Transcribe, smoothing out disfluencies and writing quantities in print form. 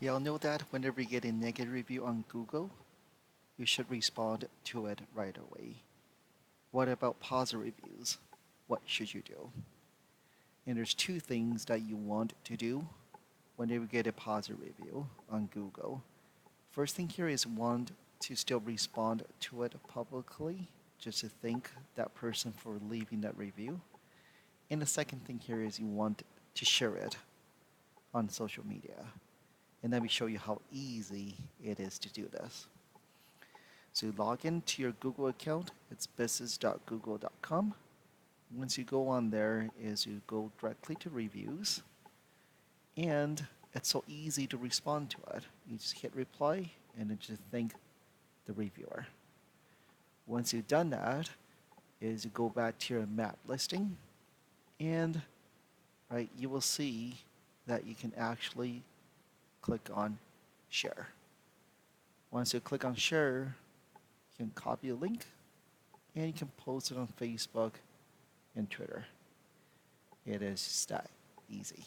You'll know that whenever you get a negative review on Google, you should respond to it right away. What about positive reviews? What should you do? And there's two things that you want to do whenever you get a positive review on Google. First thing here is want to still respond to it publicly, just to thank that person for leaving that review. And the second thing here is you want to share it on social media. And let me show you how easy it is to do this. So log into your Google account. It's business.google.com. Once you go on there, is you go directly to reviews, and it's so easy to respond to it. You just hit reply and then just thank the reviewer. Once you've done that, is you go back to your map listing, and right, you will see that you can actually click on share. Once you click on share, you can copy a link and you can post it on Facebook and Twitter. It is just that easy.